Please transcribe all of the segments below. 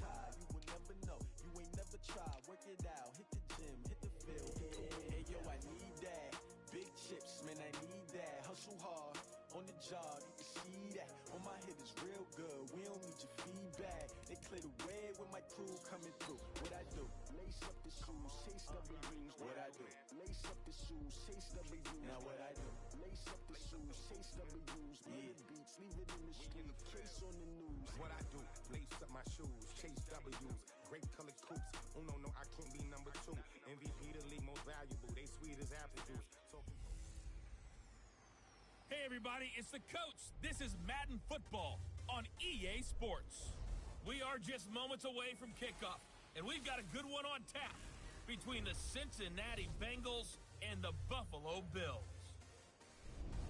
tie. You will never know. You ain't never tried. Work it out. Hit the gym. Hit the field. Hey, yo, I need that. Big chips, man, I need that. Hustle hard on the job, you can see that. On my hit is real good. We don't need your feedback. They clear the way with my crew coming through. What I do? Lace up the shoes, chase W's. What I do? Lace up the shoes, chase W's. Now what I do? Lace up the shoes, chase W's. Yeah, beats, leave it in the street, case on the news. What I do? Lace up my shoes, chase W's. Great colored coops. Oh no, I can't be number 2. MVP the league, most valuable. They sweet as apple juice. Hey everybody, it's the coach. This is Madden Football on EA Sports. We are just moments away from kickoff, and we've got a good one on tap between the Cincinnati Bengals and the Buffalo Bills.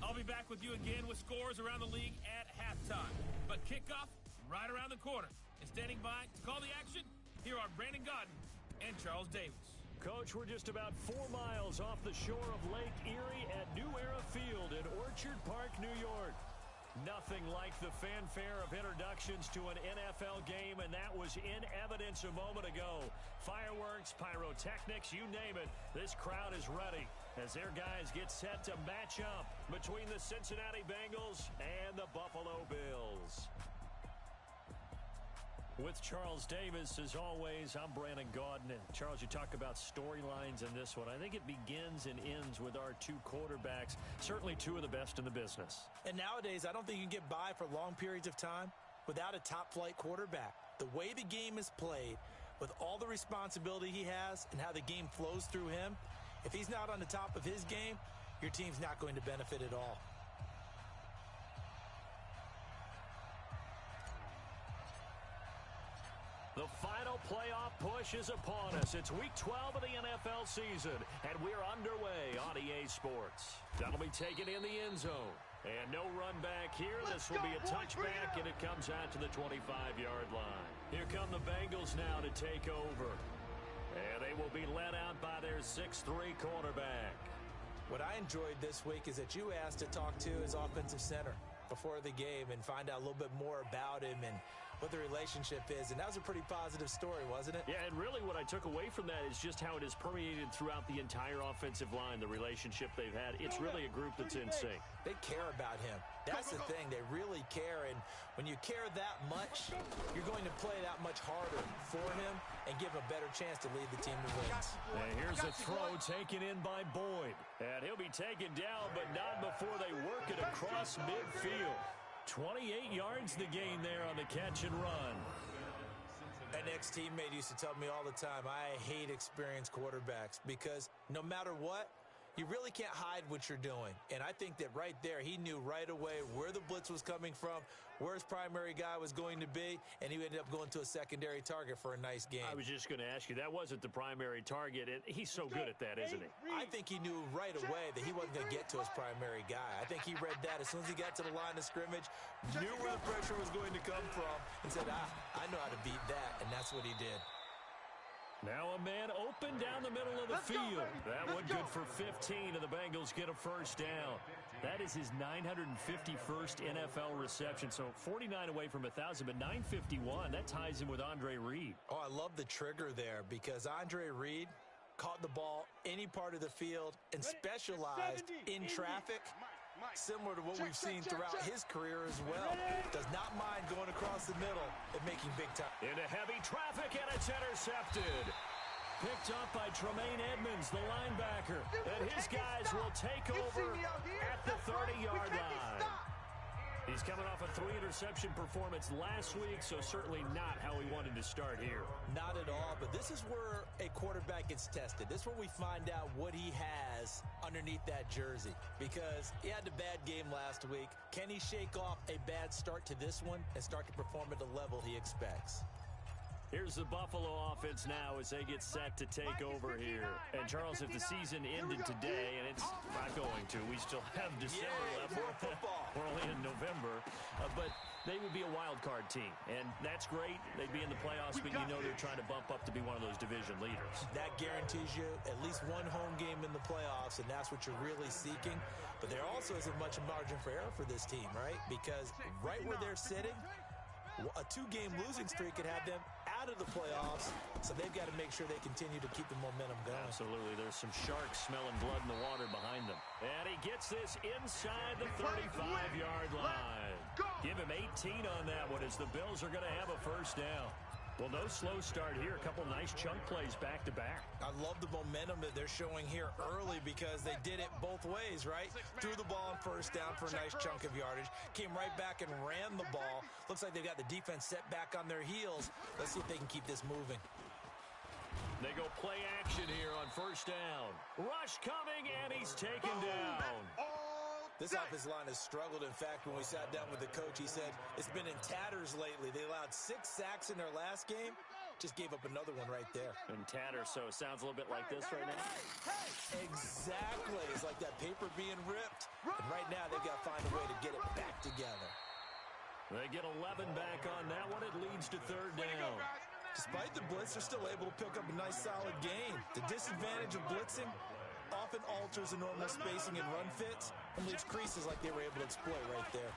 I'll be back with you again with scores around the league at halftime. But kickoff right around the corner. And standing by to call the action, here are Brandon Godden and Charles Davis. Coach, we're just about 4 miles off the shore of Lake Erie at New Era Field in Orchard Park, New York. Nothing like the fanfare of introductions to an NFL game, and that was in evidence a moment ago. Fireworks, pyrotechnics, you name it. This crowd is ready as their guys get set to match up between the Cincinnati Bengals and the Buffalo Bills. With Charles Davis, as always, I'm Brandon Godden. And Charles, you talk about storylines in this one. I think it begins and ends with our 2 quarterbacks, certainly 2 of the best in the business. And nowadays, I don't think you can get by for long periods of time without a top-flight quarterback. The way the game is played, with all the responsibility he has and how the game flows through him, if he's not on the top of his game, your team's not going to benefit at all. The final playoff push is upon us. It's Week 12 of the NFL season, and we're underway on EA Sports. That'll be taken in the end zone. And no run back here. This will be a touchback, and it comes out to the 25-yard line. Here come the Bengals now to take over. And they will be led out by their 6'3 quarterback. What I enjoyed this week is that you asked to talk to his offensive center before the game and find out a little bit more about him and what the relationship is. And that was a pretty positive story, wasn't it? Yeah, and really what I took away from that is just how it has permeated throughout the entire offensive line, the relationship they've had. It's really a group that's in sync. They care about him. That's the thing. They really care. And when you care that much, you're going to play that much harder for him and give him a better chance to lead the team to wins. And here's a throw taken in by Boyd. And he'll be taken down, but not before they work it across midfield. 28 yards the gain there on the catch and run. An ex-teammate used to tell me all the time, I hate experienced quarterbacks because no matter what, you really can't hide what you're doing. And I think that right there, he knew right away where the blitz was coming from, where his primary guy was going to be, and he ended up going to a secondary target for a nice game. I was just going to ask you, that wasn't the primary target, and he's so good at that, isn't he? I think he knew right away that he wasn't going to get to his primary guy. I think he read that as soon as he got to the line of scrimmage, knew where the pressure was going to come from, and said, I know how to beat that, and that's what he did. Now a man open down the middle of the field. That one good for 15, and the Bengals get a first down. That is his 951st NFL reception, so 49 away from 1,000, but 951. That ties him with Andre Reed. Oh, I love the trigger there because Andre Reed caught the ball any part of the field and specialized in traffic, similar to what we've seen throughout his career as well. Does not mind going across the middle and making big time. Into heavy traffic, and it's intercepted. Picked up by Tremaine Edmonds, the linebacker. And his guys will take over at the 30-yard line. He's coming off a 3-interception performance last week, so certainly not how he wanted to start here. Not at all, but this is where a quarterback gets tested. This is where we find out what he has underneath that jersey, because he had a bad game last week. Can he shake off a bad start to this one and start to perform at the level he expects? Here's the Buffalo offense now as they get set to take over here. And, Charles, if the season ended today, and it's not going to, we still have December left. We're only in November. But they would be a wild card team, and that's great. They'd be in the playoffs, but you know they're trying to bump up to be one of those division leaders. That guarantees you at least one home game in the playoffs, and that's what you're really seeking. But there also isn't much margin for error for this team, right? Because right where they're sitting, A 2-game losing streak could have them out of the playoffs, so they've got to make sure they continue to keep the momentum going. Absolutely. There's some sharks smelling blood in the water behind them. And he gets this inside the 35-yard line. Give him 18 on that one as the Bills are going to have a first down. Well, no slow start here. A couple nice chunk plays back-to-back. I love the momentum that they're showing here early because they did it both ways, right? Threw the ball on first down for a nice chunk of yardage. Came right back and ran the ball. Looks like they've got the defense set back on their heels. Let's see if they can keep this moving. They go play action here on first down. Rush coming, and he's taken down. This offensive line has struggled. In fact, when we sat down with the coach, he said it's been in tatters lately. They allowed 6 sacks in their last game. Just gave up another one right there. In tatters, so it sounds a little bit like this right now. Exactly. It's like that paper being ripped. And right now, they've got to find a way to get it back together. They get 11 back on that one. It leads to third down. Despite the blitz, they're still able to pick up a nice, solid gain. The disadvantage of blitzing often alters the normal spacing and run fits and leaves creases like they were able to exploit right there.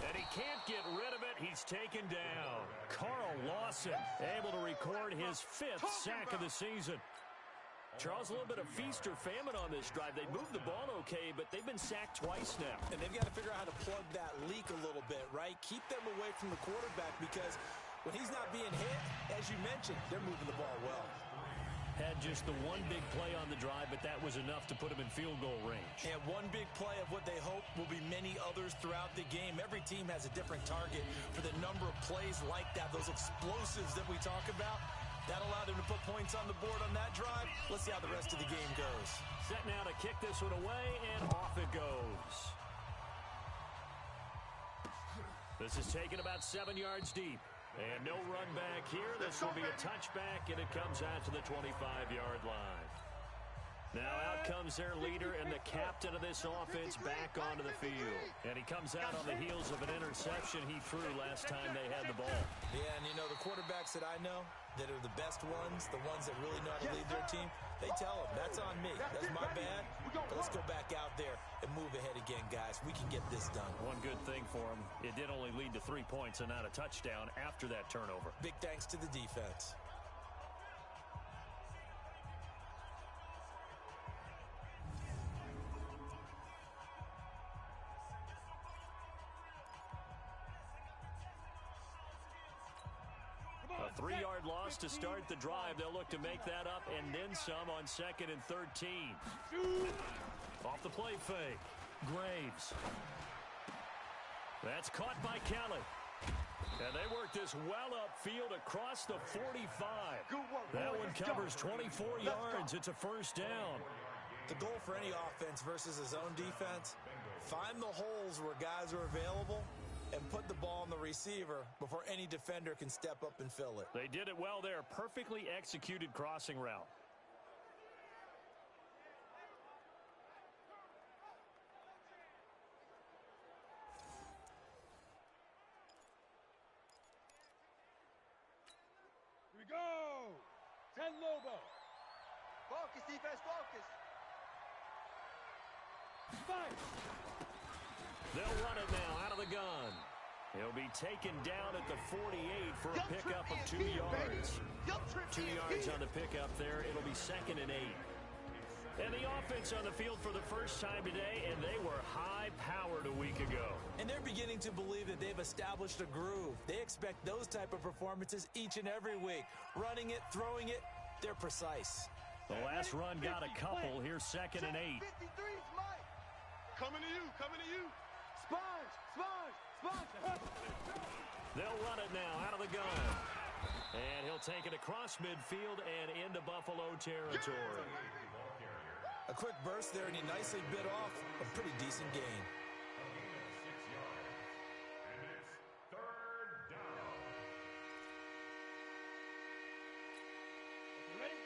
And he can't get rid of it. He's taken down. Carl Lawson able to record his 5th sack of the season. Charles, a little bit of feast or famine on this drive. They moved the ball okay, but they've been sacked twice now. And they've got to figure out how to plug that leak a little bit, right? Keep them away from the quarterback because when he's not being hit, as you mentioned, they're moving the ball well. Had just the one big play on the drive, but that was enough to put him in field goal range. And one big play of what they hope will be many others throughout the game. Every team has a different target for the number of plays like that, those explosives that we talk about. That allowed him to put points on the board on that drive. Let's see how the rest of the game goes. Set now to kick this one away, and off it goes. This is taken about 7 yards deep. And no run back here. This will be a touchback, and it comes out to the 25-yard line. Now out comes their leader and the captain of this offense back onto the field. And he comes out on the heels of an interception he threw last time they had the ball. Yeah, and you know, the quarterbacks that I know that are the best ones, the ones that really know how to lead their team, they tell them, that's on me. That's my bad. But let's go back out there and move ahead again, guys. We can get this done. One good thing for him, it did only lead to 3 points and not a touchdown after that turnover. Big thanks to the defense. A 3-yard loss to start the drive. They'll look to make that up and then some on 2nd and 13. Off the play fake. Graves. That's caught by Kelly. And they work this well upfield across the 45. That one covers 24 yards. It's a first down. The goal for any offense versus his own defense, find the holes where guys are available and put the ball on the receiver before any defender can step up and fill it. They did it well there. Perfectly executed crossing route. Here we go. 10 Lobo. Focus, defense, focus. Fight. They'll run it now out of the gun. He'll be taken down at the 48 for a pickup of 2 yards. 2 yards on the pickup there. It'll be 2nd and 8. And the offense on the field for the first time today, and they were high-powered a week ago. And they're beginning to believe that they've established a groove. They expect those type of performances each and every week. Running it, throwing it, they're precise. The last run got a couple. Here's 2nd and 8. 53's Mike. Coming to you, coming to you. Sponge, sponge, sponge. They'll run it now out of the gun. And he'll take it across midfield and into Buffalo territory. A quick burst there, and he nicely bit off a pretty decent gain. Ready?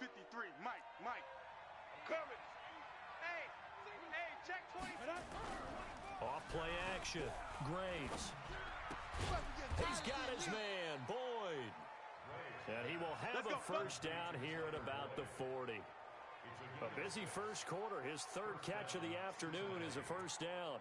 53, Mike. I'm coming. Hey, check 20. Off play action. Graves. He's got his man, Boyd. And he will have a first down here at about the 40. A busy first quarter. His 3rd catch of the afternoon is a first down.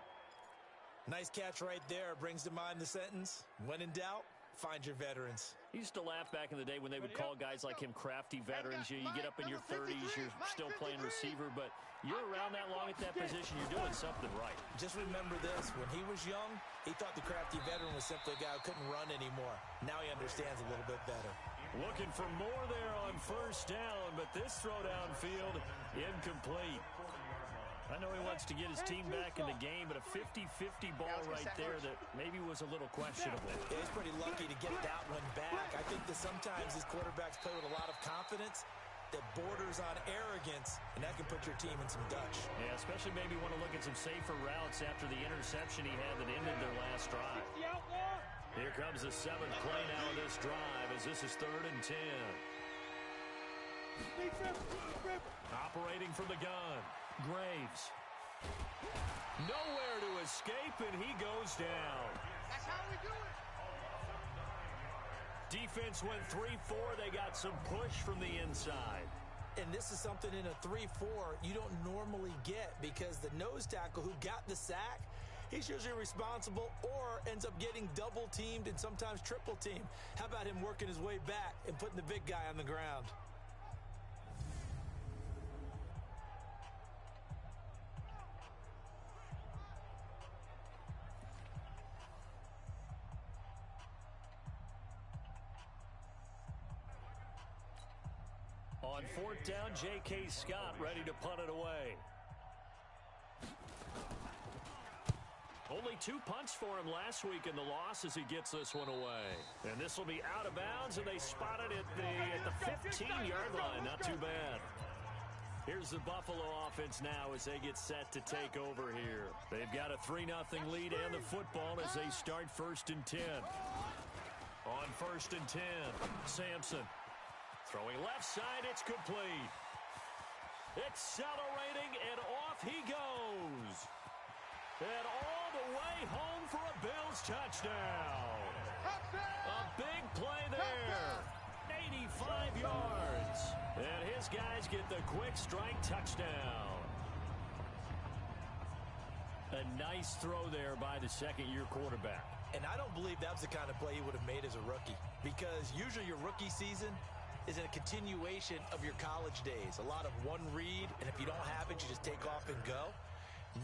Nice catch right there. Brings to mind the sentence, when in doubt, find your veterans. He used to laugh back in the day when they would call guys like him crafty veterans. You get up in your 30s, you're still playing receiver, but you're around that long at that position, you're doing something right. Just remember this, when he was young, he thought the crafty veteran was simply a guy who couldn't run anymore. Now he understands a little bit better. Looking for more there on first down, but this throw downfield incomplete. I know he wants to get his team back in the game, but a 50-50 ball right there that maybe was a little questionable. Yeah, he's pretty lucky to get that one back. I think that sometimes these quarterbacks play with a lot of confidence that borders on arrogance, and that can put your team in some Dutch. Yeah, especially maybe want to look at some safer routes after the interception he had that ended their last drive. Here comes the 7th play now of this drive as this is 3rd and 10. Operating from the gun. Graves. Nowhere to escape, and he goes down. That's how we do it. Defense went 3-4. They got some push from the inside. And this is something in a 3-4 you don't normally get because the nose tackle who got the sack, he's usually responsible or ends up getting double teamed and sometimes triple teamed. How about him working his way back and putting the big guy on the ground? On 4th down, J.K. Scott ready to punt it away. Only 2 punts for him last week in the loss as he gets this one away. And this will be out of bounds, and they spot it at the 15-yard line. Not too bad. Here's the Buffalo offense now as they get set to take over here. They've got a 3-0 lead and the football as they start 1st and 10. On 1st and 10, Sampson. Throwing left side, it's complete. Accelerating, and off he goes. And all the way home for a Bills touchdown. A big play there. 85 yards. And his guys get the quick strike touchdown. A nice throw there by the second-year quarterback. And I don't believe that was the kind of play he would have made as a rookie because usually your rookie season is a continuation of your college days. A lot of one read, and if you don't have it, you just take off and go.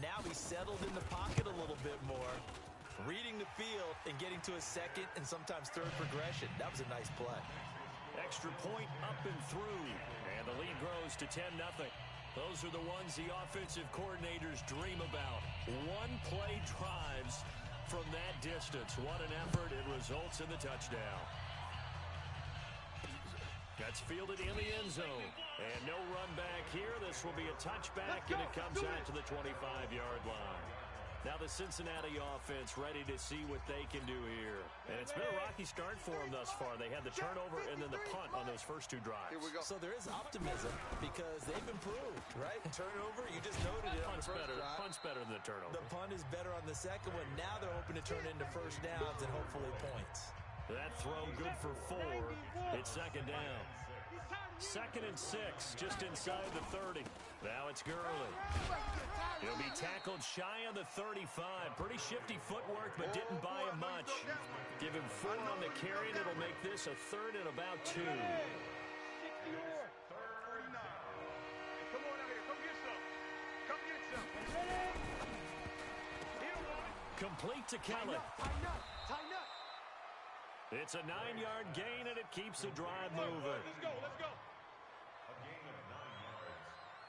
Now he's settled in the pocket a little bit more, reading the field and getting to a second and sometimes third progression. That was a nice play. Extra point up and through, and the lead grows to 10-0. Those are the ones the offensive coordinators dream about. One-play drives from that distance. What an effort. It results in the touchdown. That's fielded in the end zone. And no run back here. This will be a touchback, and it comes out to the 25-yard line. Now the Cincinnati offense ready to see what they can do here. And it's been a rocky start for them thus far. They had the turnover and then the punt on those first 2 drives. Here we go. So there is optimism because they've improved, right? Turnover, you just noted it on the first drive. Punt's better than the turnover. The punt is better on the second one. Now they're hoping to turn it into first downs and hopefully points. That throw good for 4. It's 2nd down. 2nd and 6, just inside the 30. Now it's Gurley. He'll be tackled shy of the 35. Pretty shifty footwork, but didn't buy him much. Give him 4 on the carry, and it'll make this a 3rd and about 2. Come on out here. Come get some. Come get some. Complete to Kelly. Tighten up. It's a 9-yard gain, and it keeps the drive moving. Let's go.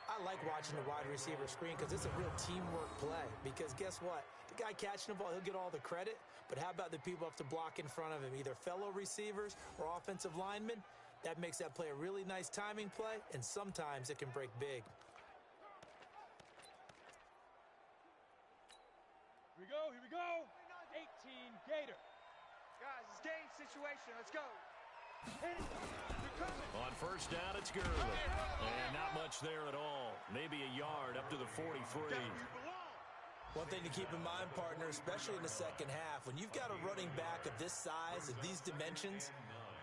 I like watching the wide receiver screen because it's a real teamwork play. Because guess what? The guy catching the ball, he'll get all the credit. But how about the people who have to block in front of him, either fellow receivers or offensive linemen? That makes that play a really nice timing play, and sometimes it can break big. Here we go. 18 Gator. Guys, it's game situation. Let's go. On first down, it's Gurley. And not much there at all. Maybe a yard up to the 43. One thing to keep in mind, partner, especially in the second half, when you've got a running back of this size, of these dimensions,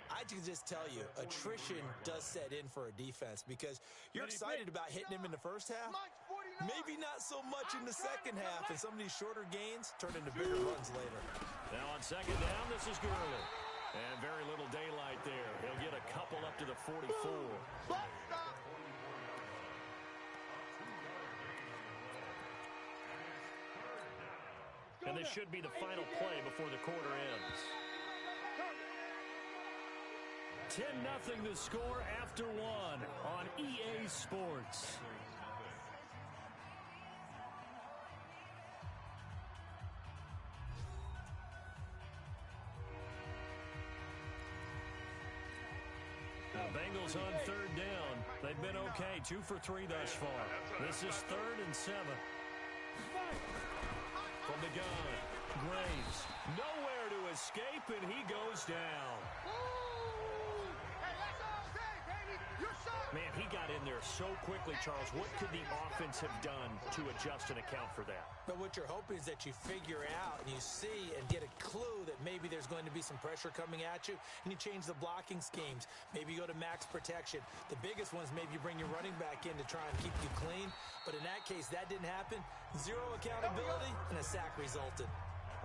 I can just tell you, attrition does set in for a defense because you're excited about hitting him in the first half. maybe not so much in the second half, and some of these shorter gains turn into bigger runs later. Now on second down, this is Gurley. And very little daylight there. He'll get a couple up to the 44. And this should be the final play before the quarter ends. 10-0 the score after one on EA Sports. The Bengals on third down. They've been okay, 2 for 3 thus far. This is 3rd and 7. From the gun, Graves, nowhere to escape, and he goes down. Man, he got in there so quickly, Charles. What could the offense have done to adjust and account for that? But what you're hoping is that you figure out and you see and get a clue that maybe there's going to be some pressure coming at you, and you change the blocking schemes. Maybe you go to max protection. The biggest one is maybe you bring your running back in to try and keep you clean. But in that case, that didn't happen. 0 accountability, and a sack resulted.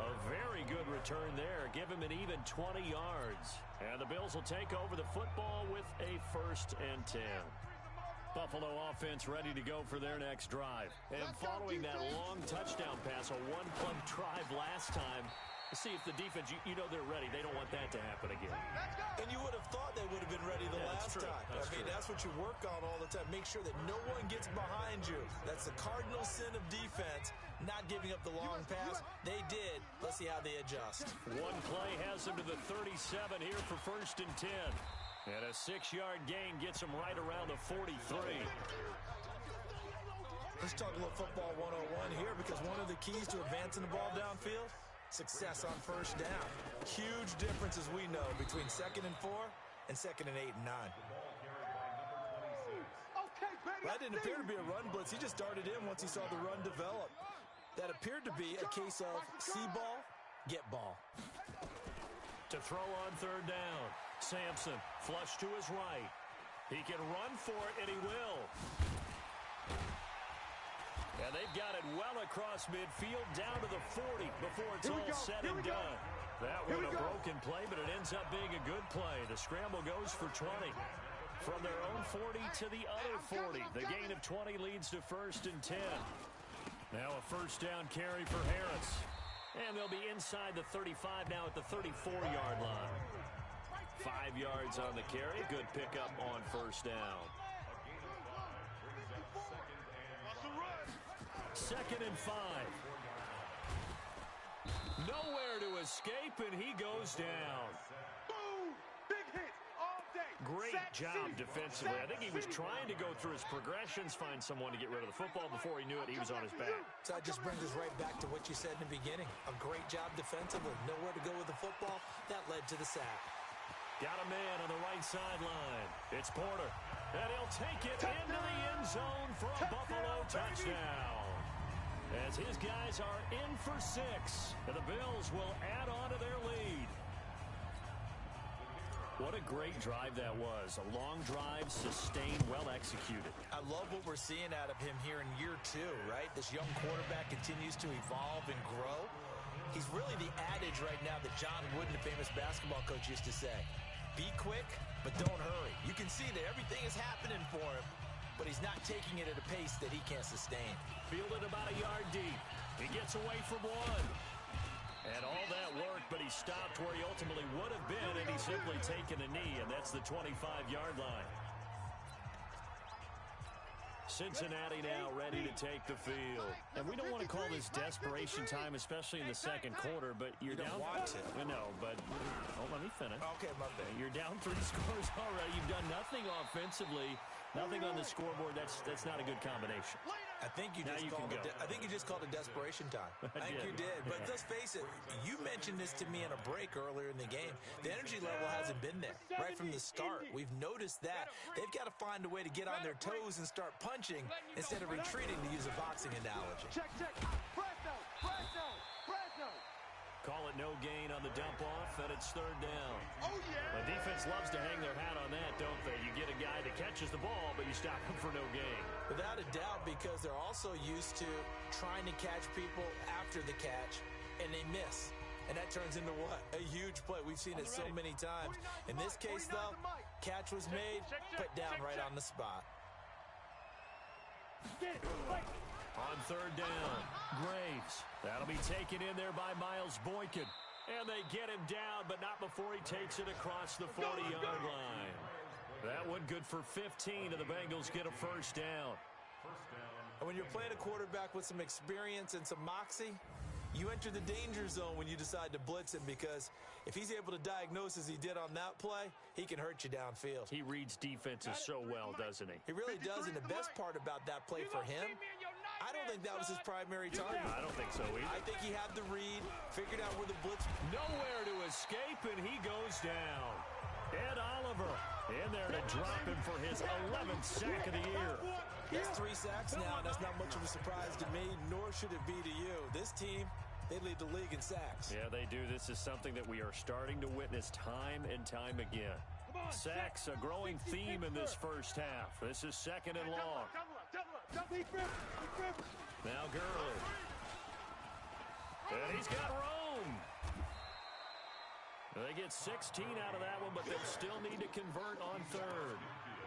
A very good return there. Give him an even 20 yards. And the Bills will take over the football with a 1st and 10. Buffalo offense ready to go for their next drive. And following that long touchdown pass, a one-play drive last time, see if the defense, you know they're ready. They don't want that to happen again. And you would have thought they would have been ready the last time. That's what you work on all the time. Make sure that no one gets behind you. That's the cardinal sin of defense, not giving up the long pass. They did. Let's see how they adjust. One play has them to the 37 here for 1st and 10. And a 6-yard gain gets them right around the 43. Let's talk a little football 101 here, because one of the keys to advancing the ball downfield, success on 1st down. Huge difference, as we know, between 2nd and 4 and 2nd and 8 and 9. That didn't appear to be a run blitz. He just darted in once he saw the run develop. That appeared to be a case of see ball, get ball. To throw on 3rd down, Sampson flush to his right. He can run for it, and he will. And they've got it well across midfield, down to the 40 before it's all said and done. That was a broken play, but it ends up being a good play. The scramble goes for 20. From their own 40 to the other 40. The gain of 20 leads to 1st and 10. Now a 1st down carry for Harris. And they'll be inside the 35 now at the 34-yard line. 5 yards on the carry. Good pickup on 1st down. 2nd and 5. Nowhere to escape, and he goes down. Boom! Big hit all day. Great job defensively. I think he was trying to go through his progressions, find someone to get rid of the football. Before he knew it, he was on his back. So that just brings us right back to what you said in the beginning. A great job defensively. Nowhere to go with the football. That led to the sack. Got a man on the right sideline. It's Porter. And he'll take it into the end zone for a Buffalo touchdown. As his guys are in for 6. And the Bills will add on to their lead. What a great drive that was. A long drive, sustained, well executed. I love what we're seeing out of him here in year 2, right? This young quarterback continues to evolve and grow. He's really the adage right now that John Wooden, the famous basketball coach, used to say. Be quick, but don't hurry. You can see that everything is happening for him, but he's not taking it at a pace that he can't sustain. Fielded about a yard deep. He gets away from one. And all that work, but he stopped where he ultimately would have been, and he's simply taken a knee, and that's the 25-yard line. Cincinnati now ready to take the field. And we don't want to call this desperation time, especially in the second quarter, but you're down. You don't want to. No, but let me finish. Okay, my bad. You're down 3 scores already. You've done nothing offensively, nothing on the scoreboard. That's not a good combination. I think you just called it desperation time. I think you did. But let's face it, you mentioned this to me in a break earlier in the game. The energy level hasn't been there right from the start. We've noticed that. They've got to find a way to get on their toes and start punching instead of retreating, to use a boxing analogy. Check. Fresno. Call it no gain on the dump-off, and it's third down. Oh, yeah. The defense loves to hang their hat on that, don't they? You get a guy that catches the ball, but you stop him for no gain. Without a doubt, because they're also used to trying to catch people after the catch, and they miss. And that turns into what? A huge play. We've seen it so many times. In this case, though, catch was made, put down right on the spot. On third down, Graves. That'll be taken in there by Miles Boykin. And they get him down, but not before he takes it across the 40-yard line. That one good for 15, and the Bengals get a first down. And when you're playing a quarterback with some experience and some moxie, you enter the danger zone when you decide to blitz him, because if he's able to diagnose as he did on that play, he can hurt you downfield. He reads defenses so well, doesn't he? He really does, and the best part about that play for him, I don't think that was his primary target. Yeah, I don't think so either. I think he had the read, figured out where the blitz. Nowhere to escape, and he goes down. Ed Oliver in there to drop him for his 11th sack of the year. That's 3 sacks now, and that's not much of a surprise to me, nor should it be to you. This team, they lead the league in sacks. Yeah, they do. This is something that we are starting to witness time and time again. Sacks, a growing theme in this first half. This is second and long. Now Gurley. And he's got Rome. They get 16 out of that one, but they still need to convert on third.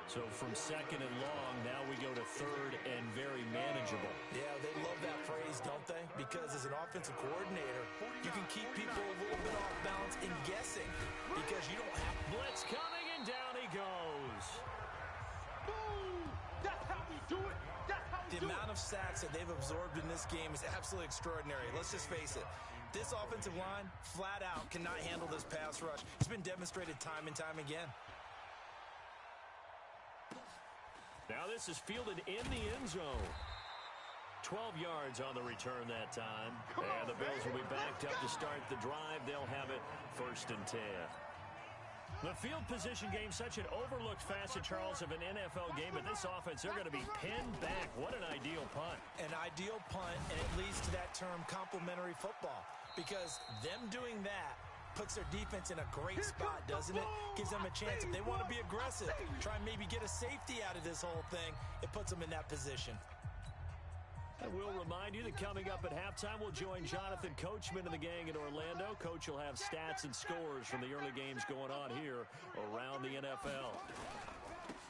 So from second and long, now we go to third and very manageable. Yeah, they love that phrase, don't they? Because as an offensive coordinator, you can keep people a little bit off balance in guessing, because you don't have... Blitz coming, and down he goes. Boom! That's how we do it. That's how we The do amount it. of sacks that they've absorbed in this game is absolutely extraordinary. Let's just face it. This offensive line, flat out, cannot handle this pass rush. It's been demonstrated time and time again. Now this is fielded in the end zone. 12 yards on the return that time. And the Bills will be backed up to start the drive. They'll have it first and 10. The field position game, such an overlooked facet, Charles, of an NFL game. But this offense, they're going to be pinned back. What an ideal punt. An ideal punt, and it leads to that term complementary football. Because them doing that puts their defense in a great spot, doesn't it? Gives them a chance. If they want to be aggressive, try and maybe get a safety out of this whole thing, it puts them in that position. And we'll remind you that coming up at halftime, we'll join Jonathan Coachman and the gang in Orlando. Coach will have stats and scores from the early games going on here around the NFL.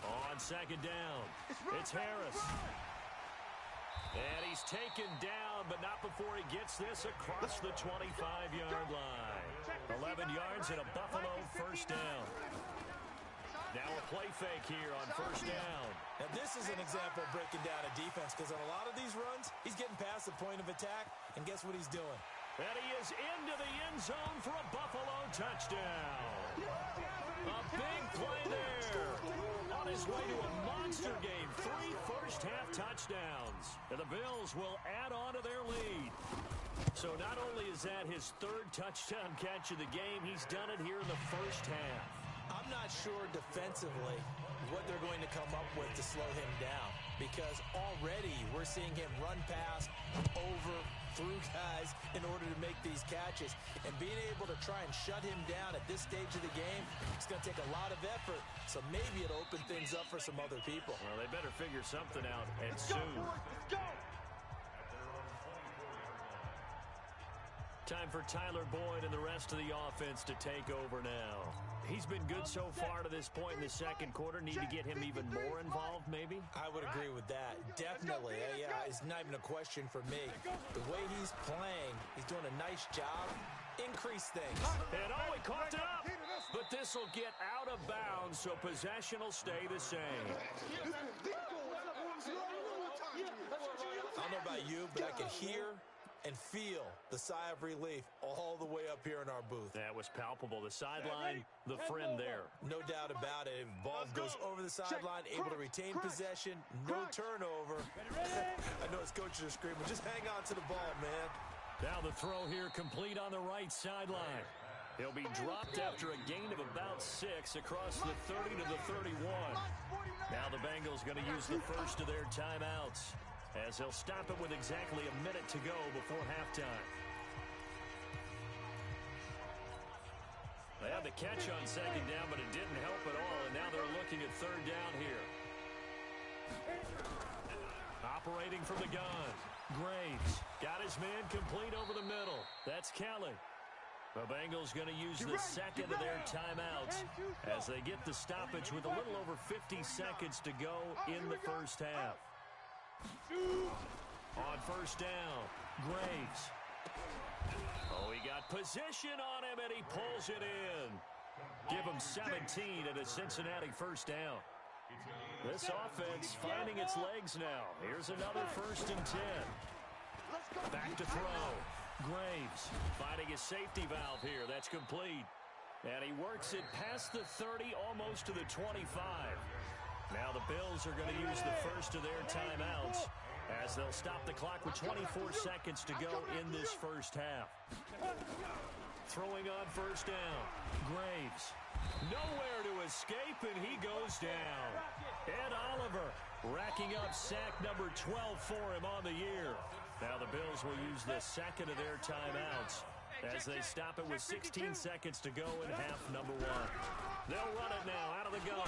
On second down, it's Harris. And he's taken down, but not before he gets this across the 25-yard line. 11 yards and a Buffalo first down. Now a play fake here on first down. Now this is an example of breaking down a defense, because on a lot of these runs, he's getting past the point of attack, and guess what he's doing? And he is into the end zone for a Buffalo touchdown. A big play there. On his way to a monster game, 3 first-half touchdowns. And the Bills will add on to their lead. So not only is that his 3rd touchdown catch of the game, he's done it here in the first half. I'm not sure defensively what they're going to come up with to slow him down, because already we're seeing him run past, over, through guys in order to make these catches. And being able to try and shut him down at this stage of the game, it's going to take a lot of effort. So maybe it'll open things up for some other people. Well, they better figure something out, and soon. Let's go. Time for Tyler Boyd and the rest of the offense to take over now. He's been good so far to this point in the second quarter. Need to get him even more involved, maybe? I would agree with that. Definitely. Yeah, it's not even a question for me. The way he's playing, he's doing a nice job. Increase things. And he caught it up. But this will get out of bounds, so possession will stay the same. I don't know about you, but I could hear and feel the sigh of relief all the way up here in our booth. That was palpable. The sideline, the friend there. No doubt about it. Ball goes over the sideline, able to retain possession, no turnover. I know his coaches are screaming, just hang on to the ball, man. Now the throw here complete on the right sideline. He'll be dropped after a gain of about 6 across the 30 to the 31. Now the Bengals going to use the first of their timeouts, as they'll stop it with exactly a minute to go before halftime. the catch on second down, but it didn't help at all, and now they're looking at third down here. Operating from the gun, Graves got his man complete over the middle. That's Kelly. The Bengals going to use the second of their timeouts as they get the stoppage with a little over 50 seconds to go in the first half. On first down, Graves. Oh, he got position on him, and he pulls it in. Give him 17 and a Cincinnati first down. This offense finding its legs now. Here's another 1st and 10. Back to throw. Graves finding his safety valve here. That's complete. And he works it past the 30, almost to the 25. Now the Bills are going to use the first of their timeouts as they'll stop the clock with 24 seconds to go in this first half. Throwing on first down. Graves. Nowhere to escape, and he goes down. Ed Oliver racking up sack number 12 for him on the year. Now the Bills will use the second of their timeouts as they stop it with 16 seconds to go in half number 1. They'll run it now out of the gun.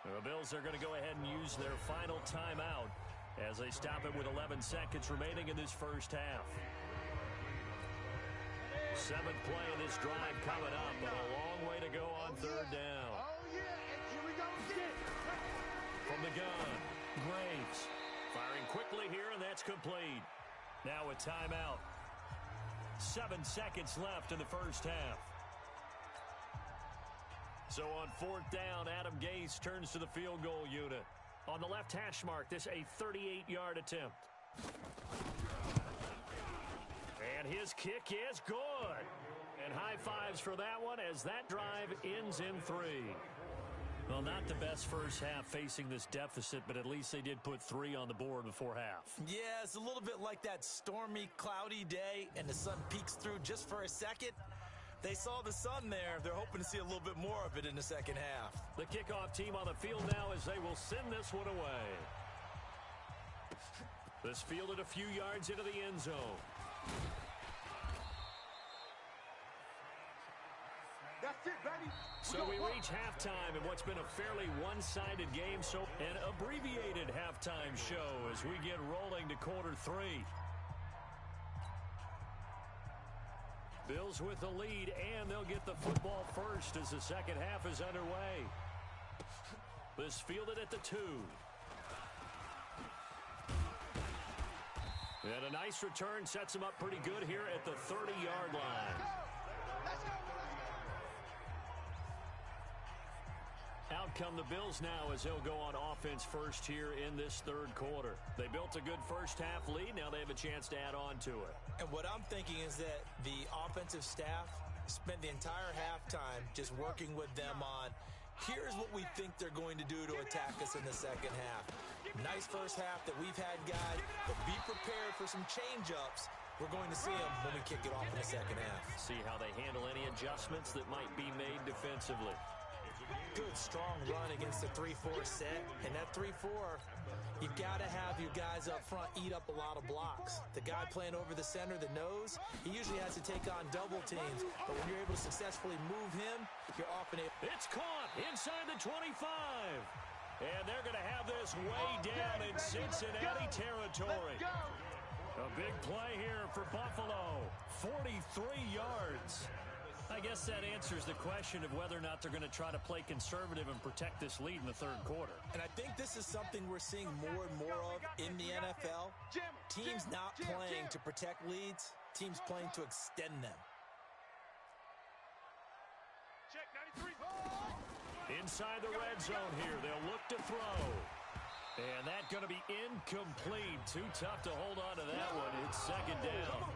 The Bills are going to go ahead and use their final timeout as they stop it with 11 seconds remaining in this first half. 7th play of this drive coming up, but a long way to go on third down. From the gun, Graves firing quickly here, and that's complete. Now a timeout. 7 seconds left in the first half. So on 4th down, Adam Gase turns to the field goal unit. On the left hash mark, this a 38-yard attempt. And his kick is good. And high fives for that one as that drive ends in 3. Well, not the best first half facing this deficit, but at least they did put 3 on the board before half. Yeah, it's a little bit like that stormy, cloudy day, and the sun peeks through just for a second. They saw the sun there. They're hoping to see a little bit more of it in the second half. The kickoff team on the field now as they will send this one away. This fielded a few yards into the end zone. That's it, baby. So we reach halftime in what's been a fairly one-sided game, so an abbreviated halftime show as we get rolling to quarter 3. Bills with the lead, and they'll get the football first as the second half is underway. This fielded at the 2. And a nice return sets him up pretty good here at the 30-yard line. Out come the Bills now as they'll go on offense first here in this third quarter. They built a good first half lead. Now they have a chance to add on to it. And what I'm thinking is that the offensive staff spent the entire halftime just working with them on, here's what we think they're going to do to attack us in the second half. Nice first half that we've had, guys, but be prepared for some change-ups. We're going to see them when we kick it off in the second half. See how they handle any adjustments that might be made defensively. Good, strong run against the 3-4 set. And that 3-4, you've got to have your guys up front eat up a lot of blocks. The guy playing over the center, the nose, he usually has to take on double teams. But when you're able to successfully move him, you're often able. It's caught inside the 25. And they're going to have this way down in Cincinnati territory. A big play here for Buffalo. 43 yards. I guess that answers the question of whether or not they're going to try to play conservative and protect this lead in the third quarter. And I think this is something we're seeing more and more of in the NFL. Teams not playing to protect leads, teams playing to extend them. Check 93. Inside the red zone here, they'll look to throw. And that's going to be incomplete. Too tough to hold on to that one. It's second down.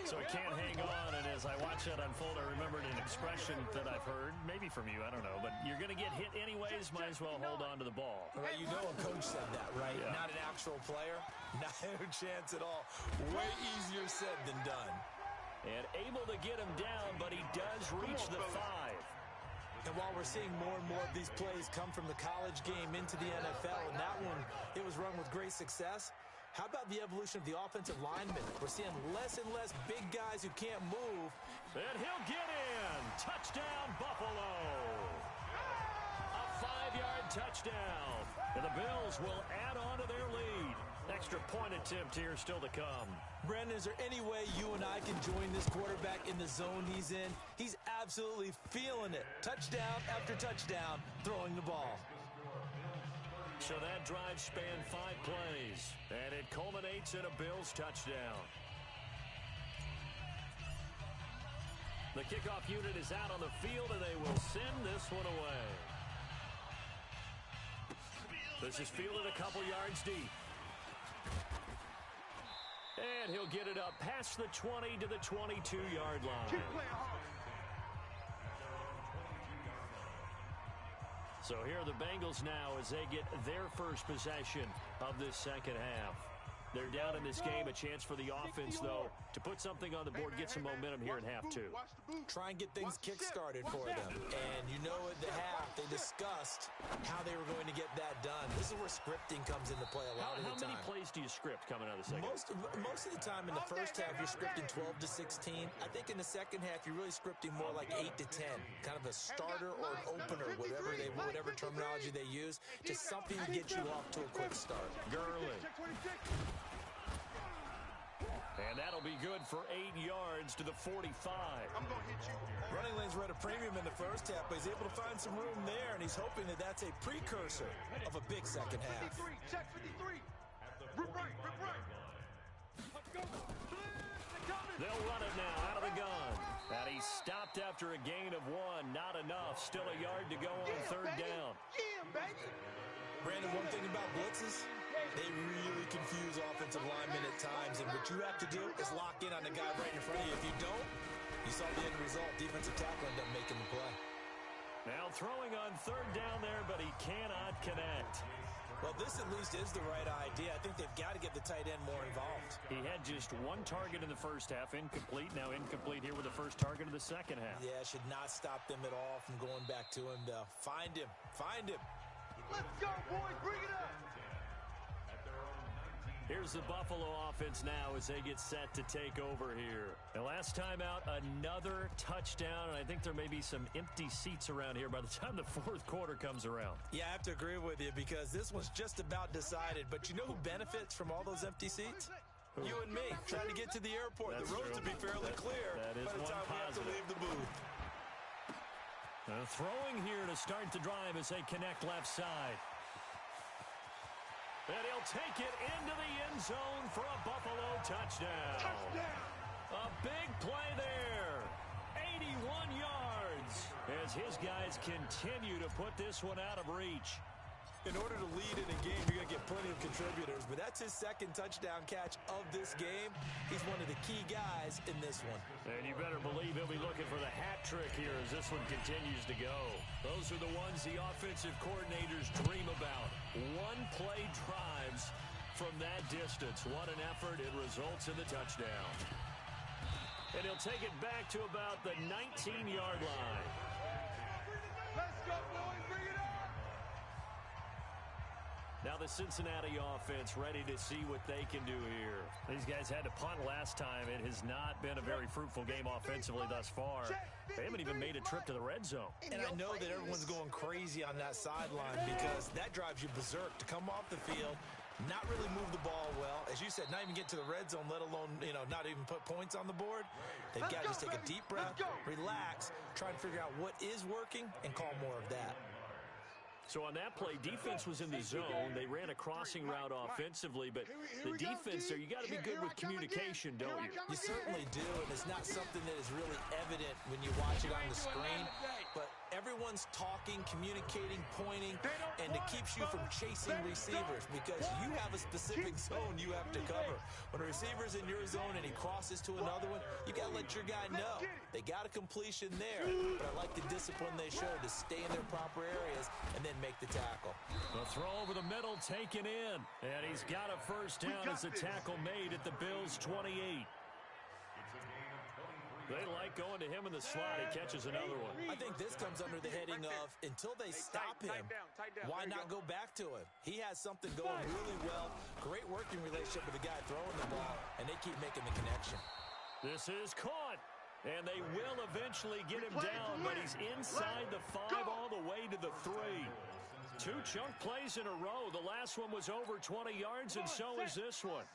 So he can't hang on, and as I watch that unfold, I remembered an expression that I've heard, maybe from you, I don't know, but you're going to get hit anyways, might as well hold on to the ball. Right, you know a coach said that, right? Yeah. Not an actual player. Not a chance at all. Way easier said than done. And able to get him down, but he does reach the 5. And while we're seeing more and more of these plays come from the college game into the NFL, and that one, it was run with great success, How about the evolution of the offensive linemen? We're seeing less and less big guys who can't move. And he'll get in. Touchdown, Buffalo. A 5-yard touchdown. And the Bills will add on to their lead. Extra point attempt here still to come. Brandon, is there any way you and I can join this quarterback in the zone he's in? He's absolutely feeling it. Touchdown after touchdown, throwing the ball. So that drive spanned 5 plays, and it culminates in a Bills touchdown. The kickoff unit is out on the field, and they will send this one away. This is fielded a couple yards deep. And he'll get it up past the 20 to the 22-yard line. So here are the Bengals now as they get their first possession of this second half. They're down in this game. A chance for the offense, though, to put something on the board, get some momentum here in half 2. Try and get things kick-started for them. And you know at the half, they discussed how they were going to get that done. This is where scripting comes into play a lot of the time. How many plays do you script coming out of the second half? Most of the time in the first half, you're scripting 12 to 16. I think in the second half, you're really scripting more like 8 to 10. Kind of a starter or an opener, whatever terminology they use. Just something to get you off to a quick start. Gurley. And that'll be good for 8 yards to the 45. I'm going to hit you. Running lanes were at a premium in the first half, but he's able to find some room there, and he's hoping that that's a precursor of a big second half. 53, check 53. Rip right. Let's go. They'll run it now out of the gun. And he stopped after a gain of 1. Not enough. Still a yard to go on third down. Yeah, baby. Brandon, one thing about blitzes, they really confuse offensive linemen at times, and what you have to do is lock in on the guy right in front of you. If you don't, you saw the end result. Defensive tackle ended up making the play. Now throwing on third down there, but he cannot connect. Well, this at least is the right idea. I think they've got to get the tight end more involved. He had just 1 target in the first half, incomplete. Now incomplete here with the first target of the second half. Yeah, should not stop them at all from going back to him, though. Find him. Let's go, boys. Bring it up. Here's the Buffalo offense now as they get set to take over here. And last time out, another touchdown, and I think there may be some empty seats around here by the time the fourth quarter comes around. Yeah, I have to agree with you because this one's just about decided. But you know who benefits from all those empty seats? You and me, trying to get to the airport. That's the roads true. will be fairly clear that is by the time we have to positive. leave the booth. Throwing here to start the drive as they connect left side. And he'll take it into the end zone for a Buffalo touchdown. A big play there. 81 yards as his guys continue to put this one out of reach. In order to lead in a game, you're going to get plenty of contributors, but that's his second touchdown catch of this game. He's one of the key guys in this one. And you better believe he'll be looking for the hat trick here as this one continues to go. Those are the ones the offensive coordinators dream about. One-play drives from that distance. What an effort. It results in the touchdown. And he'll take it back to about the 19-yard line. Let's go, boys. Bring it up. Now the Cincinnati offense ready to see what they can do here. These guys had to punt last time. It has not been a very fruitful game offensively thus far. They haven't even made a trip to the red zone. And I know that everyone's going crazy on that sideline because that drives you berserk to come off the field, not really move the ball well. As you said, not even get to the red zone, let alone, not even put points on the board. They've got to just take a deep breath, relax, try and figure out what is working, and call more of that. So on that play, defense was in the zone. They ran a crossing route offensively, but the defense there, you got to be good with communication, don't you? You certainly do, and it's not something that is really evident when you watch it on the screen, but everyone's talking, communicating, pointing, and it keeps you from chasing receivers because you have a specific zone you have to cover. When a receiver's in your zone and he crosses to another one, you got to let your guy know. They got a completion there, but I like the discipline they showed to stay in their proper areas and then make the tackle. The throw over the middle taken in, and he's got a first down as the tackle made at the Bills' 28. They like going to him in the slot. He catches another one. I think this comes under the heading of, until they stop him, why not go back to him? He has something going really well. Great working relationship with the guy throwing the ball, and they keep making the connection. This is caught. And they will eventually get him down, but he's inside the 5 all the way to the 3. 2 chunk plays in a row. The last one was over 20 yards, and so is this one.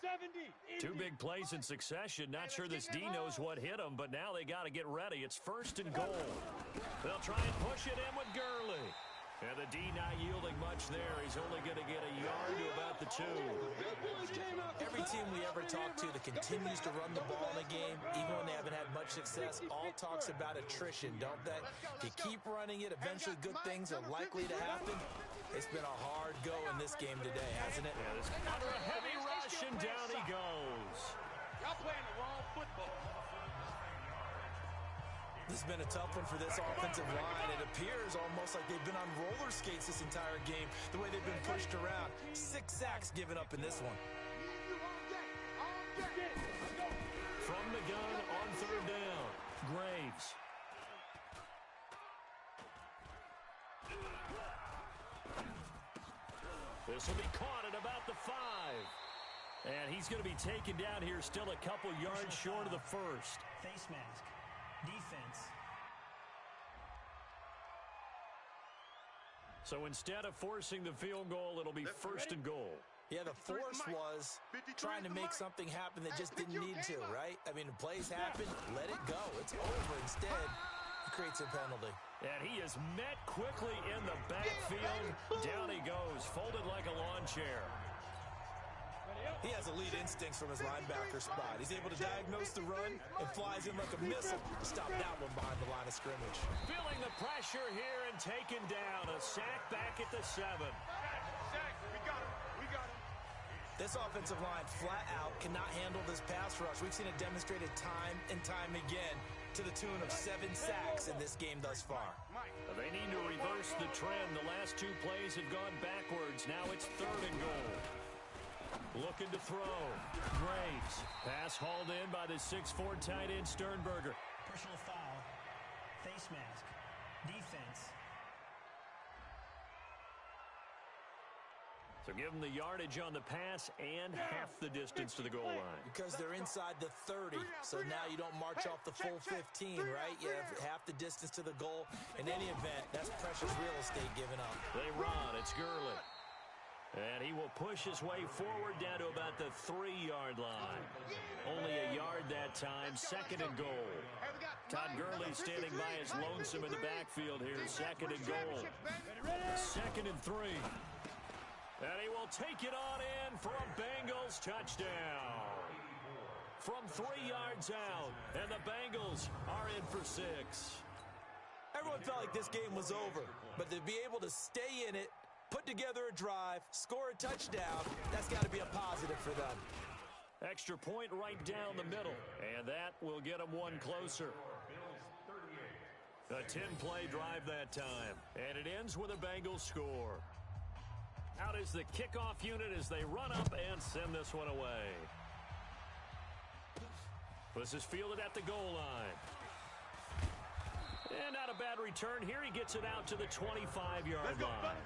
2 big plays in succession. Not sure this D knows what hit him, but now they got to get ready. It's 1st and goal. They'll try and push it in with Gurley. And the D not yielding much there. He's only going to get a yard to about the 2. Every team we ever talk to that continues to run the ball in a game, even when they haven't had much success, all talks about attrition, don't they? If you keep running it, eventually good things are likely to happen. It's been a hard go in this game today, hasn't it? Yeah, this under a heavy rush, and down he goes. Y'all playing the wrong football. This has been a tough one for this offensive line. It appears almost like they've been on roller skates this entire game, the way they've been pushed around. 6 sacks given up in this one. From the gun on 3rd down, Graves. This will be caught at about the 5. And he's going to be taken down here, still a couple yards short of the 1st. Face mask. Defense. So instead of forcing the field goal, it'll be 1st and goal. Yeah, the force was trying to make something happen that just didn't need to, right? I mean, the plays happen, let it go. It's over. Instead, it creates a penalty. And he is met quickly in the backfield. Down he goes, folded like a lawn chair. He has elite instincts from his linebacker spot. He's able to diagnose the run and flies in like a missile to stop that one behind the line of scrimmage. Feeling the pressure here and taken down. A sack back at the 7. Sack. We got him. We got him. This offensive line flat out cannot handle this pass rush. We've seen it demonstrated time and time again to the tune of 7 sacks in this game thus far. They need to reverse the trend. The last 2 plays have gone backwards. Now it's 3rd and goal. Looking to throw. Graves. Pass hauled in by the 6'4" tight end Sternberger. Personal foul. Face mask. Defense. So give them the yardage on the pass and half the distance to the goal line. Because they're inside the 30, so now you don't march off the full 15, right? You have half the distance to the goal. In any event, that's precious real estate given up. They run. It's Gurley. And he will push his way forward down to about the 3-yard line. Only a yard that time. 2nd and goal. Todd Gurley standing by his lonesome in the backfield here. 2nd and goal. 2nd and 3. And he will take it on in for a Bengals touchdown. From 3 yards out. And the Bengals are in for 6. Everyone felt like this game was over. But to be able to stay in it, put together a drive, score a touchdown, that's got to be a positive for them. Extra point right down the middle. And that will get them one closer. A 10-play drive that time. And it ends with a Bengals score. Out is the kickoff unit as they run up and send this one away. This is fielded at the goal line. And not a bad return here. He gets it out to the 25-yard line.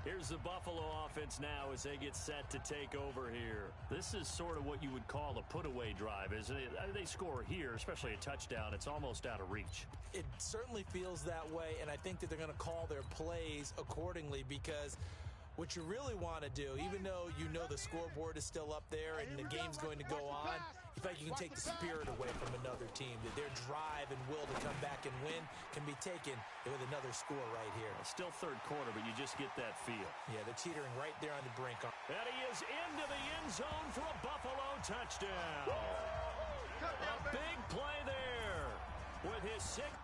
Here's the Buffalo offense now as they get set to take over here. This is sort of what you would call a put-away drive, isn't it? They score here, especially a touchdown. It's almost out of reach. It certainly feels that way, and I think that they're going to call their plays accordingly because what you really want to do, even though you know the scoreboard is still up there and the game's going to go on, in fact, you can take the spirit away from another team. That their drive and will to come back and win can be taken with another score right here. It's still 3rd quarter, but you just get that feel. Yeah, they're teetering right there on the brink. And he is into the end zone for a Buffalo touchdown. A big play there with his 6th.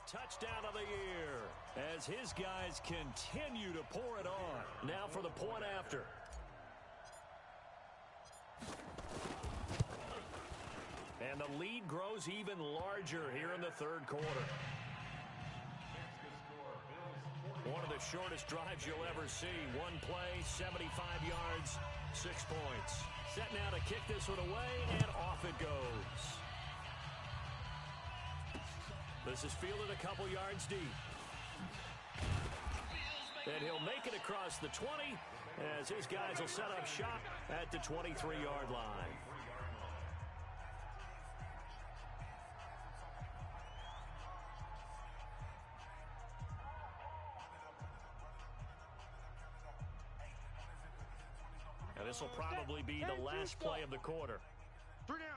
touchdown of the year as his guys continue to pour it on. Now for the point after. And the lead grows even larger here in the third quarter. One of the shortest drives you'll ever see. One play, 75 yards, 6 points. Set now to kick this one away, and off it goes. This is fielded a couple yards deep. And he'll make it across the 20 as his guys will set up shop at the 23-yard line. Now this will probably be the last play of the quarter. 3 down.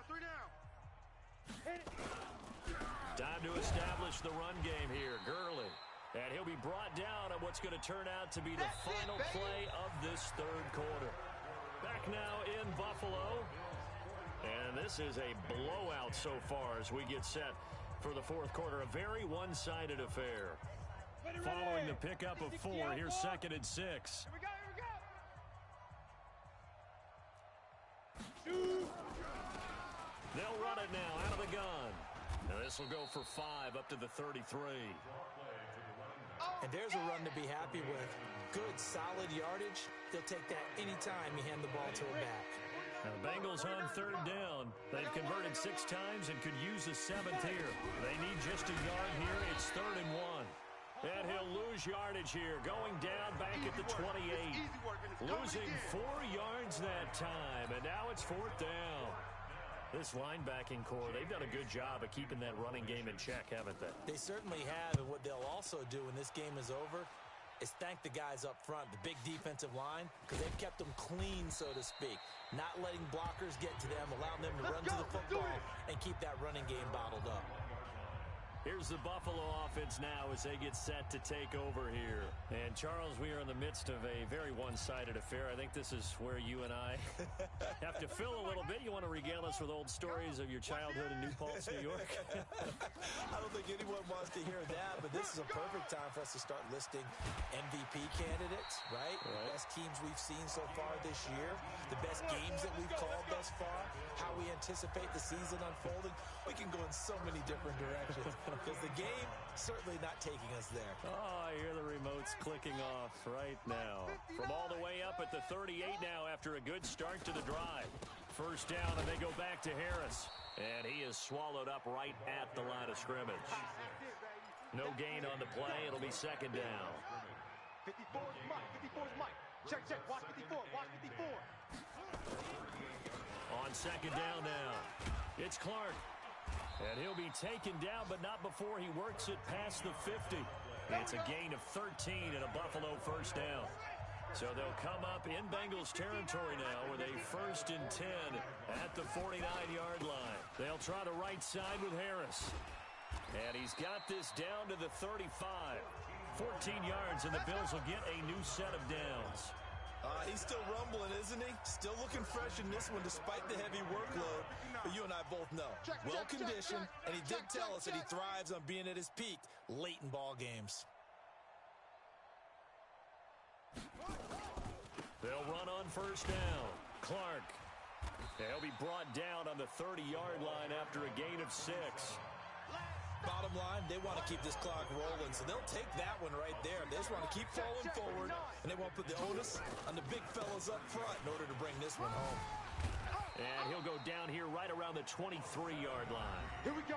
Time to establish the run game here. Gurley. And he'll be brought down on what's going to turn out to be the final play of this third quarter. Back now in Buffalo. And this is a blowout so far as we get set for the fourth quarter. A very one-sided affair. Following the pickup of 4, here's 2nd and 6. Here we go. They'll run it now out of the gun. Now this will go for 5 up to the 33. And there's a run to be happy with. Good, solid yardage. They'll take that anytime you hand the ball to a back. Now the Bengals on 3rd down. They've converted 6 times and could use a 7th here. They need just a yard here. It's 3rd and 1. And he'll lose yardage here. Going down back at the 28. Losing 4 yards that time. And now it's 4th down. This linebacking core, they've done a good job of keeping that running game in check, haven't they? They certainly have, and what they'll also do when this game is over is thank the guys up front, the big defensive line, because they've kept them clean, so to speak. Not letting blockers get to them, allowing them to run to the football and keep that running game bottled up. Here's the Buffalo offense now as they get set to take over here. And, Charles, we are in the midst of a very one-sided affair. I think this is where you and I have to fill a little bit. You want to regale us with old stories of your childhood in New Paltz, New York? I don't think anyone wants to hear that, but this is a perfect time for us to start listing MVP candidates, right? The best teams we've seen so far this year, the best games that we've called thus far, how we anticipate the season unfolding. We can go in so many different directions. Because the game certainly not taking us there. Oh, I hear the remotes clicking off right now. From all the way up at the 38 now after a good start to the drive. 1st down, and they go back to Harris. And he is swallowed up right at the line of scrimmage. No gain on the play. It'll be 2nd down. 54's Mike. Check. Watch 54. On 2nd down now. It's Clark. And he'll be taken down, but not before he works it past the 50. It's a gain of 13 and a Buffalo 1st down. So they'll come up in Bengals territory now with a 1st and 10 at the 49-yard line. They'll try the right side with Harris. And he's got this down to the 35. 14 yards, and the Bills will get a new set of downs. He's still rumbling, isn't he? Still looking fresh in this one despite the heavy workload. But you and I both know, well-conditioned, and he did tell us that he thrives on being at his peak late in ball games. They'll run on 1st down. Clark. He'll be brought down on the 30-yard line after a gain of 6. Bottom line, they want to keep this clock rolling, so they'll take that one right there. They just want to keep falling forward, and they want to put the onus on the big fellas up front in order to bring this one home. And he'll go down here right around the 23-yard line. Here we go.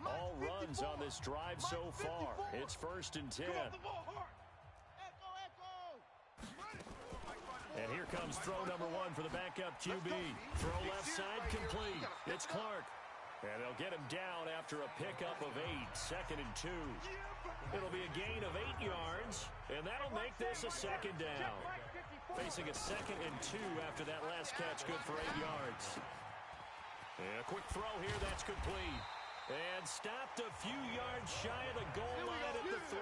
All runs on this drive so far. It's 1st and 10. And here comes throw number 1 for the backup QB. Throw left side complete. It's Clark. And they'll get him down after a pickup of 8. 2nd and 2. It'll be a gain of 8 yards, and that'll make this a 2nd down. Facing a 2nd and 2 after that last catch, good for 8 yards. And a quick throw here, that's complete. And stopped a few yards shy of the goal line at the 3.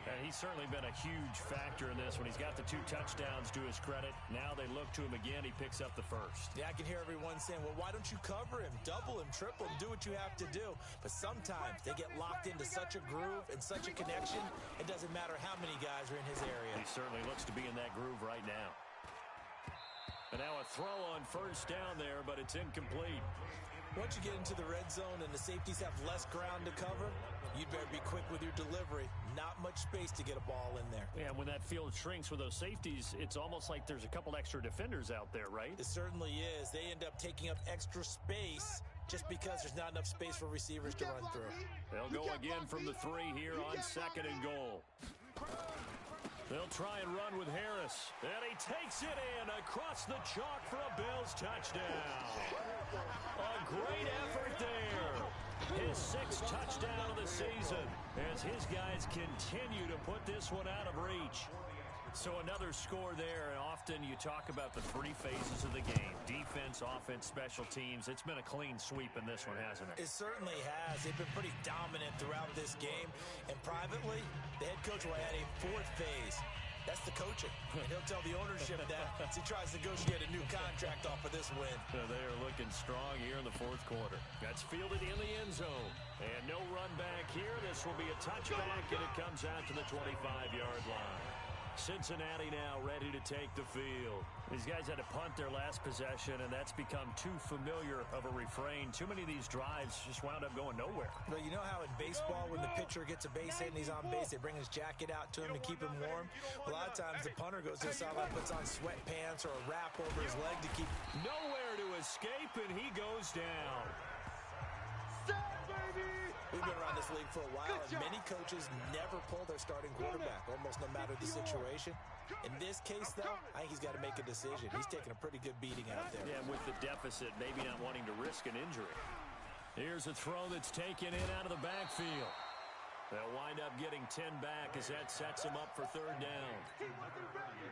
And he's certainly been a huge factor in this when he's got the 2 touchdowns to his credit. Now they look to him again. He picks up the first. Yeah, I can hear everyone saying, well, why don't you cover him? Double him, triple him, do what you have to do. But sometimes they get locked into such a groove and such a connection, it doesn't matter how many guys are in his area. He certainly looks to be in that groove right now. And now a throw on first down there, but it's incomplete. Once you get into the red zone and the safeties have less ground to cover, you'd better be quick with your delivery. Not much space to get a ball in there. Yeah, when that field shrinks with those safeties, it's almost like there's a couple extra defenders out there, right? It certainly is. They end up taking up extra space just because there's not enough space for receivers to run through. They'll go again from the 3 here on 2nd and goal. They'll try and run with Harris. And he takes it in across the chalk for a Bills touchdown. A great effort there. His 6th touchdown of the season as his guys continue to put this one out of reach. So another score there. Often you talk about the 3 phases of the game. Defense, offense, special teams. It's been a clean sweep in this one, hasn't it? It certainly has. They've been pretty dominant throughout this game. And privately, the head coach will add a 4th phase. That's the coaching. And he'll tell the ownership that as he tries to negotiate a new contract off of this win. So they are looking strong here in the 4th quarter. That's fielded in the end zone. And no run back here. This will be a touchback, and it comes out to the 25-yard line. Cincinnati now ready to take the field. These guys had to punt their last possession, and that's become too familiar of a refrain. Too many of these drives just wound up going nowhere. But you know how in baseball, when the pitcher gets a base hit and he's on base, they bring his jacket out to him to keep him warm? A lot of times the punter goes to the sideline, puts on sweatpants or a wrap over his leg to keep... Nowhere to escape, and he goes down. We've been around this league for a while, and many coaches never pull their starting quarterback, almost no matter the situation. In this case, though, I think he's got to make a decision. He's taking a pretty good beating out there. Yeah, with the deficit, maybe not wanting to risk an injury. Here's a throw that's taken in out of the backfield. They'll wind up getting 10 back as that sets him up for 3rd down.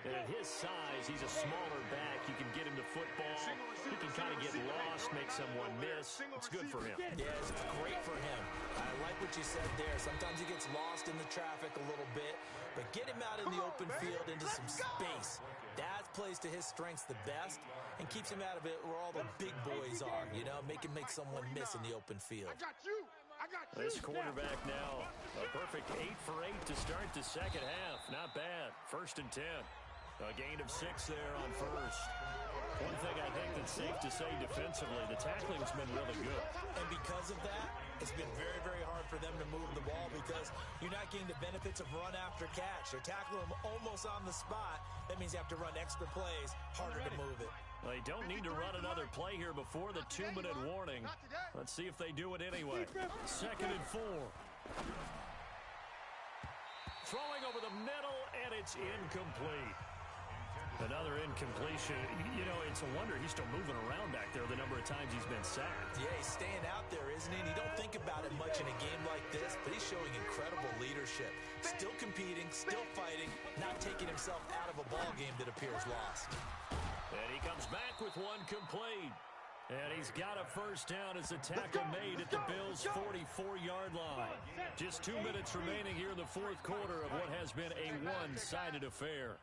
And at his size, he's a smaller back. You can get him to football. He can kind of get lost, make someone miss. It's good for him. Yeah, it's great for him. I like what you said there. Sometimes he gets lost in the traffic a little bit, but get him out in the open field into some space. That plays to his strengths the best and keeps him out of it where all the big boys are, you know, make someone miss in the open field. This quarterback now, a perfect 8 for 8 to start the 2nd half. Not bad. 1st and 10. A gain of 6 there on 1st. One thing I think that's safe to say defensively, the tackling's been really good. And because of that, it's been very, very hard for them to move the ball because you're not getting the benefits of run after catch. They're tackling them almost on the spot. That means you have to run extra plays, harder to move it. They don't need to run another play here before the 2-minute warning. Let's see if they do it anyway. 2nd and 4. Throwing over the middle, and it's incomplete. Another incompletion. You know, it's a wonder he's still moving around back there the number of times he's been sacked. Yeah, he's staying out there, isn't he? And you don't think about it much in a game like this, but he's showing incredible leadership. Still competing, still fighting, not taking himself out of a ball game that appears lost. And he comes back with one complete. And he's got a 1st down as the tackle made at the Bills' 44-yard line. Just 2 minutes remaining here in the 4th quarter of what has been a one-sided affair.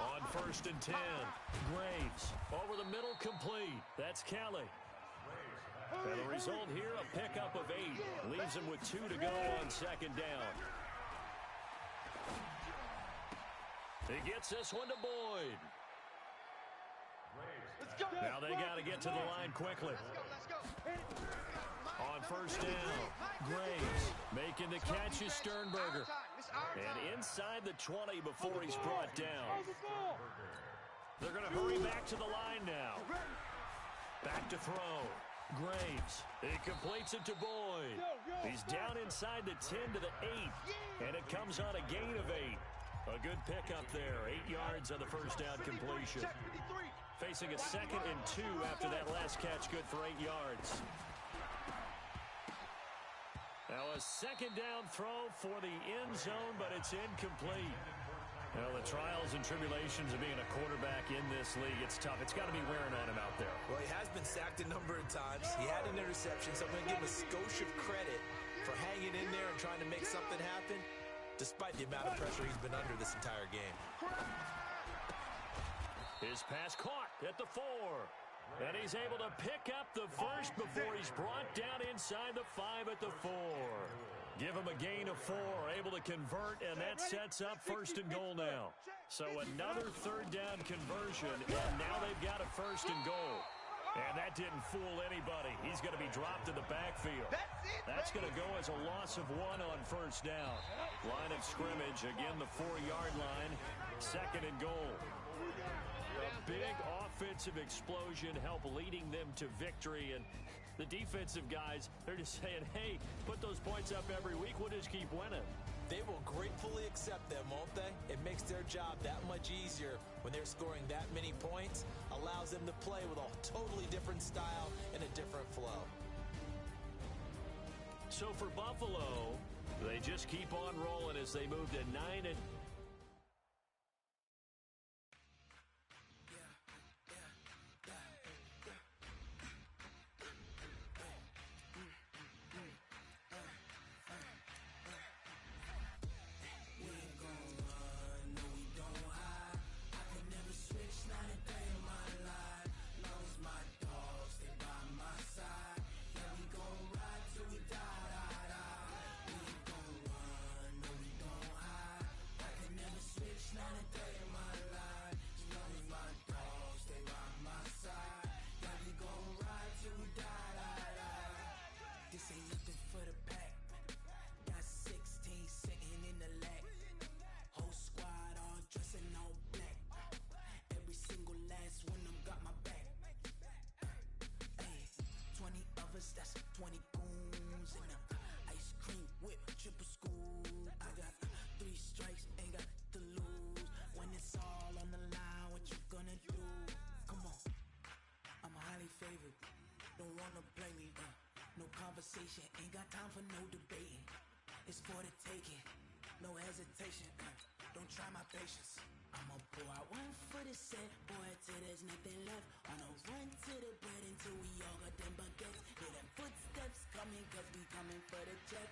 On 1st and 10, Graves over the middle, complete. That's Kelly. And the result here, a pickup of 8. Leaves him with 2 to go on 2nd down. He gets this one to Boyd. Now they got to get to the line quickly. On 1st down, Graves making the catch is Sternberger. And inside the 20 before he's brought down. They're going to hurry back to the line now. Back to throw. Graves. He completes it to Boyd. He's down inside the 10 to the 8. And it comes on a gain of 8. A good pickup there. 8 yards on the 1st down completion. Facing a 2nd and 2 after that last catch, good for 8 yards. Now a 2nd down throw for the end zone, but it's incomplete. Well, the trials and tribulations of being a quarterback in this league, it's tough. It's got to be wearing on him out there. Well, he has been sacked a number of times. He had an interception, so I'm going to give him a skosh of credit for hanging in there and trying to make something happen, despite the amount of pressure he's been under this entire game. His pass caught at the 4. And he's able to pick up the first before he's brought down inside the 5 at the 4. Give him a gain of 4, able to convert, and that sets up 1st and goal now. So another 3rd down conversion, and now they've got a 1st and goal. And that didn't fool anybody. He's going to be dropped in the backfield. That's going to go as a loss of 1 on 1st down. Line of scrimmage, again the 4-yard line, 2nd and goal. A big offensive explosion help leading them to victory, and the defensive guys, they're just saying, hey, put those points up every week, we'll just keep winning. They will gratefully accept them, won't they? It makes their job that much easier when they're scoring that many points, allows them to play with a totally different style and a different flow. So for Buffalo, they just keep on rolling as they move to 9 and that's 20 goons and ice cream whip, triple scoop. I got 3 strikes, ain't got to lose. When it's all on the line, what you gonna do? Come on, I'm highly favored. Don't wanna play me, no conversation, ain't got time for no debating. It's for the taking, no hesitation. Don't try my patience. I'ma pour out 1 for the set, boy, till there's nothing left. On a run to the bread until we all got them baguettes. Hear them footsteps coming, cause we coming for the check.